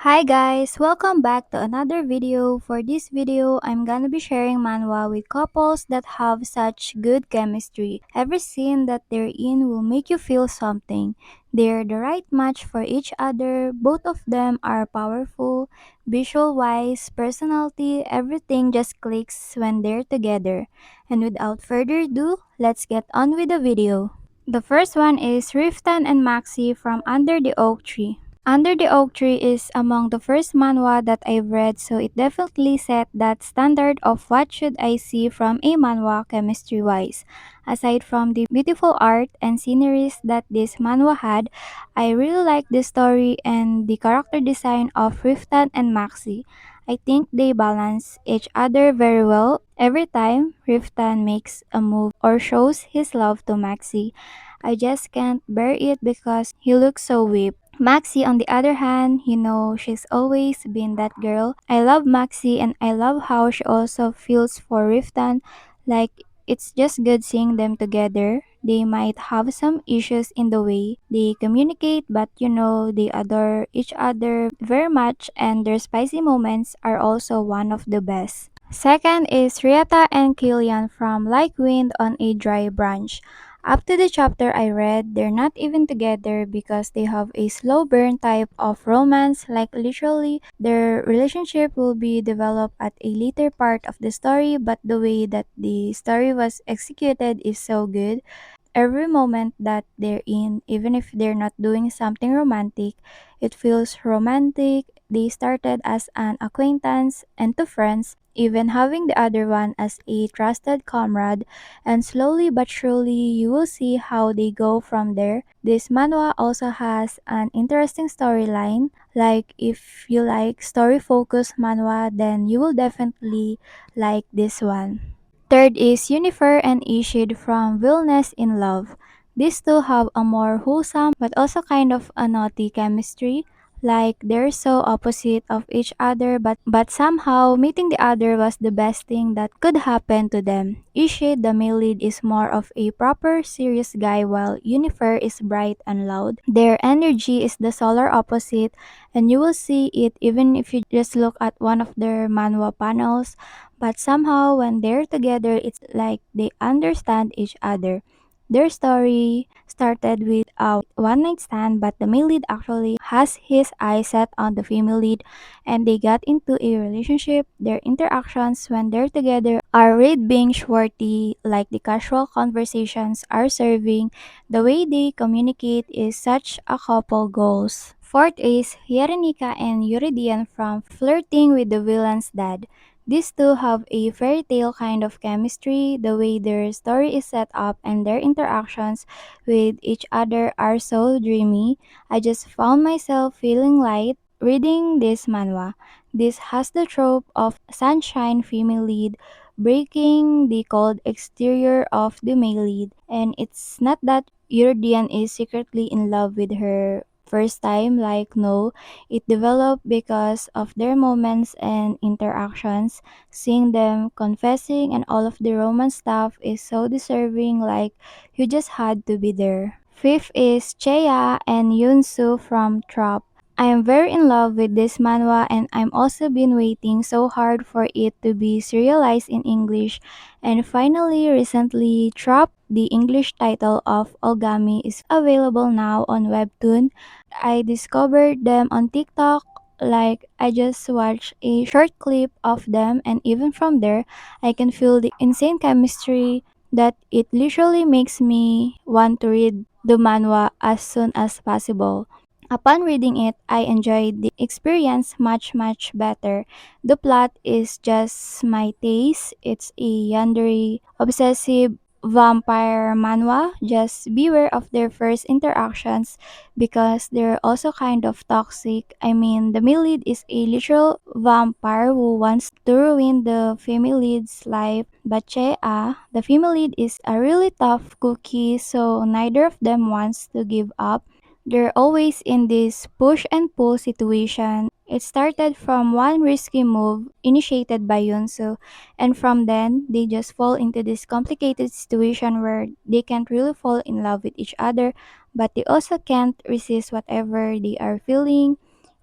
Hi guys, welcome back to another video. For this video, I'm gonna be sharing manhwa with couples that have such good chemistry. Every scene that they're in will make you feel something. They're the right match for each other. Both of them are powerful, visual-wise, personality, everything just clicks when they're together. And without further ado, let's get on with the video. The first one is Riftan and Maxi from Under the Oak Tree. Under the Oak Tree is among the first manhwa that I've read, so it definitely set that standard of what should I see from a manhwa chemistry-wise. Aside from the beautiful art and sceneries that this manhwa had, I really like the story and the character design of Riftan and Maxi. I think they balance each other very well. Every time Riftan makes a move or shows his love to Maxi, I just can't bear it because he looks so weak. Maxi, on the other hand, she's always been that girl. I love Maxi and I love how she also feels for Riftan. Like, it's just good seeing them together. They might have some issues in the way they communicate, but they adore each other very much, and their spicy moments are also one of the best. Second is Rieta and Killian from Like Wind on a Dry Branch. Up to the chapter I read, they're not even together because they have a slow burn type of romance, like literally their relationship will be developed at a later part of the story, but the way that the story was executed is so good. Every moment that they're in, even if they're not doing something romantic, it feels romantic. They started as an acquaintance and to friends, even having the other one as a trusted comrade, and slowly but surely you will see how they go from there. This manhwa also has an interesting storyline. Like, if you like story focused manhwa, then you will definitely like this one. Third is Unifer and Ishid from Willness in Love. These two have a more wholesome but also kind of a naughty chemistry. Like, they're so opposite of each other, but somehow meeting the other was the best thing that could happen to them. Ishid, the male lead, is more of a proper serious guy while Unifer is bright and loud. Their energy is the solar opposite, and you will see it even if you just look at one of their manhwa panels, but somehow, when they're together, it's like they understand each other. Their story started with a one night stand, but the male lead actually has his eyes set on the female lead, and they got into a relationship. Their interactions when they're together are read being shorty, like the casual conversations are serving. The way they communicate is such a couple goals. Fourth is Yerenika and Euridian from Flirting with the Villain's Dad. These two have a fairy tale kind of chemistry. The way their story is set up and their interactions with each other are so dreamy. I just found myself feeling light reading this manhwa. This has the trope of sunshine female lead breaking the cold exterior of the male lead, and it's not that Eurydice is secretly in love with her first time, like, no, it developed because of their moments and interactions. Seeing them confessing and all of the romance stuff is so deserving, like, you just had to be there. Fifth is Cheya and Yunsu from Trop. I am very in love with this manhwa, and I'm also been waiting so hard for it to be serialized in English, and finally recently Trop, the English title of Ogami, is available now on Webtoon. I discovered them on TikTok. Like, I just watched a short clip of them, and even from there, I can feel the insane chemistry that it literally makes me want to read the manhwa as soon as possible. Upon reading it, I enjoyed the experience much better. The plot is just my taste. It's a yandere, obsessive vampire manhwa. Just beware of their first interactions because they're also kind of toxic. I mean, the male lead is a literal vampire who wants to ruin the female lead's life. But Chea, the female lead, is a really tough cookie, so neither of them wants to give up. They're always in this push and pull situation. It started from one risky move initiated by Yunsu, and from then, they just fall into this complicated situation where they can't really fall in love with each other, but they also can't resist whatever they are feeling.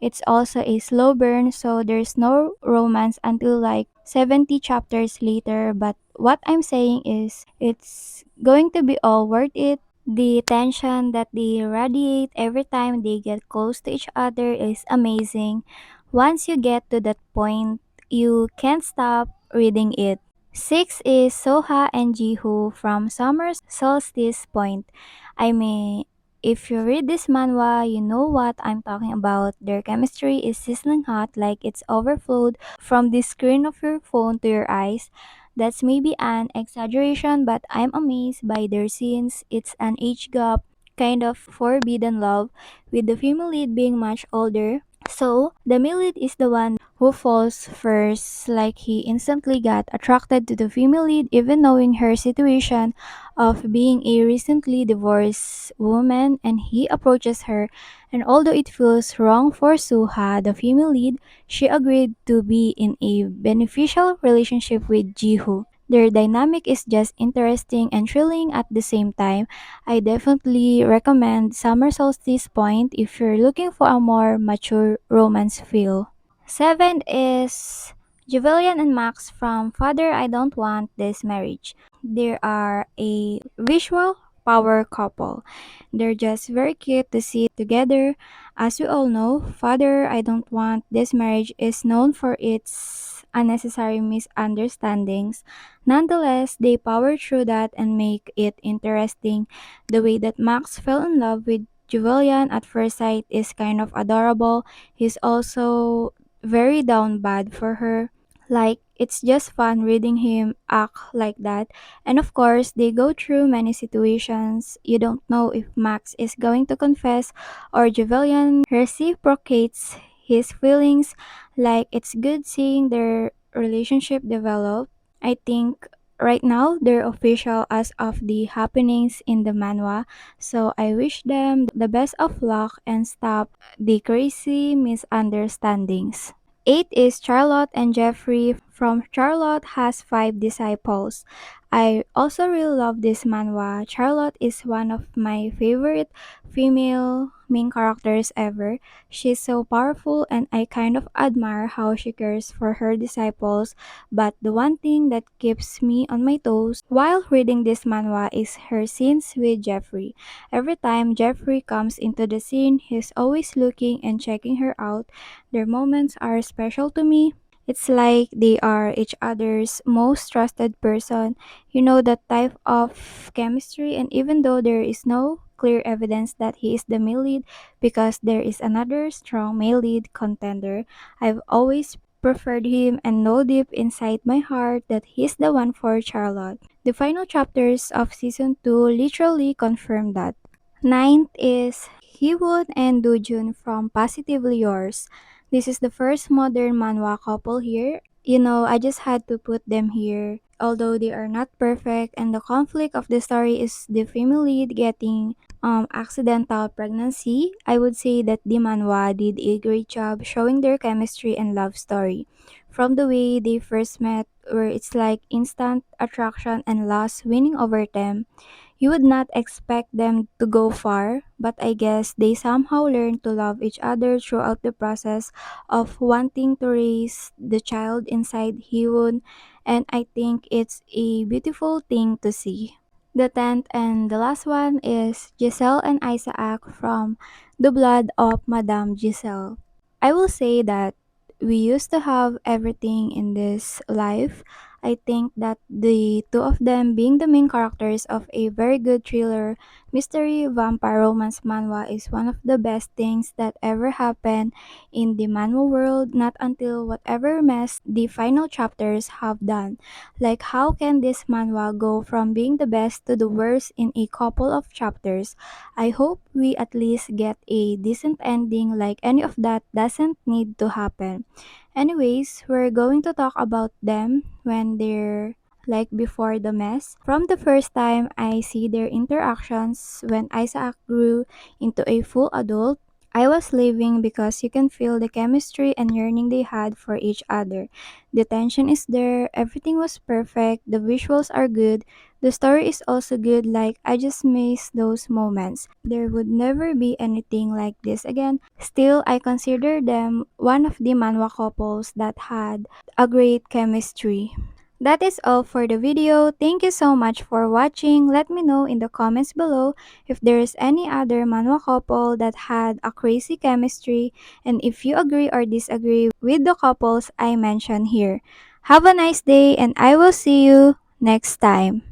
It's also a slow burn, so there's no romance until like 70 chapters later. But what I'm saying is, it's going to be all worth it. The tension that they radiate every time they get close to each other is amazing. Once you get to that point, you can't stop reading it. 6 is Soha and Jihu from Summer Solstice Point. I mean, if you read this manhwa, you know what I'm talking about. Their chemistry is sizzling hot, like it's overflowed from the screen of your phone to your eyes. That's maybe an exaggeration, but I'm amazed by their scenes. It's an age gap, kind of forbidden love, with the female lead being much older. So, the male lead is the one who falls first, like he instantly got attracted to the female lead even knowing her situation of being a recently divorced woman, and he approaches her, and although it feels wrong for Suha, the female lead, she agreed to be in a beneficial relationship with Jihu. Their dynamic is just interesting and thrilling at the same time. I definitely recommend Summer Solstice Point if you're looking for a more mature romance feel. 7 is Julian and Max from Father I Don't Want This Marriage. They are a visual power couple. They're just very cute to see together. As we all know, Father I Don't Want This Marriage is known for its unnecessary misunderstandings. Nonetheless, they power through that and make it interesting. The way that Max fell in love with Julian at first sight is kind of adorable. He's also very down bad for her. Like, it's just fun reading him act like that. And of course, they go through many situations. You don't know if Max is going to confess or Javellian reciprocates his feelings. Like, it's good seeing their relationship develop. I think right now they're official as of the happenings in the manhwa. So I wish them the best of luck and stop the crazy misunderstandings. 8 is Charlotte and Jeffrey from Charlotte Has Five Disciples. I also really love this manhwa. Charlotte is one of my favorite female main characters ever. She's so powerful and I kind of admire how she cares for her disciples. But the one thing that keeps me on my toes while reading this manhwa is her scenes with Jeffrey. Every time Jeffrey comes into the scene, he's always looking and checking her out. Their moments are special to me. It's like they are each other's most trusted person. You know that type of chemistry, and even though there is no clear evidence that he is the male lead because there is another strong male lead contender, I've always preferred him and know deep inside my heart that he's the one for Charlotte. The final chapters of season 2 literally confirm that. Ninth is Hiwon and Dojun from Positively Yours. This is the first modern manhwa couple here. You know, I just had to put them here. Although they are not perfect and the conflict of the story is the female lead getting accidental pregnancy, I would say that the manhwa did a great job showing their chemistry and love story. From the way they first met, where it's like instant attraction and lust winning over them, you would not expect them to go far, but I guess they somehow learn to love each other throughout the process of wanting to raise the child inside Hyun, and I think it's a beautiful thing to see. The 10th and the last one is Giselle and Isaac from The Blood of Madame Giselle. I will say that we used to have everything in this life. I think that the two of them being the main characters of a very good thriller, mystery, vampire romance manhwa is one of the best things that ever happened in the manhwa world, not until whatever mess the final chapters have done. Like, how can this manhwa go from being the best to the worst in a couple of chapters? I hope we at least get a decent ending, like any of that doesn't need to happen. Anyways, we're going to talk about them when they're like before the mess. From the first time I see their interactions when Isaac grew into a full adult, I was leaving because you can feel the chemistry and yearning they had for each other. The tension is there, everything was perfect, the visuals are good, the story is also good, like I just miss those moments. There would never be anything like this again. Still, I consider them one of the manhwa couples that had a great chemistry. That is all for the video. Thank you so much for watching. Let me know in the comments below if there is any other manhwa couple that had a crazy chemistry and if you agree or disagree with the couples I mentioned here. Have a nice day and I will see you next time.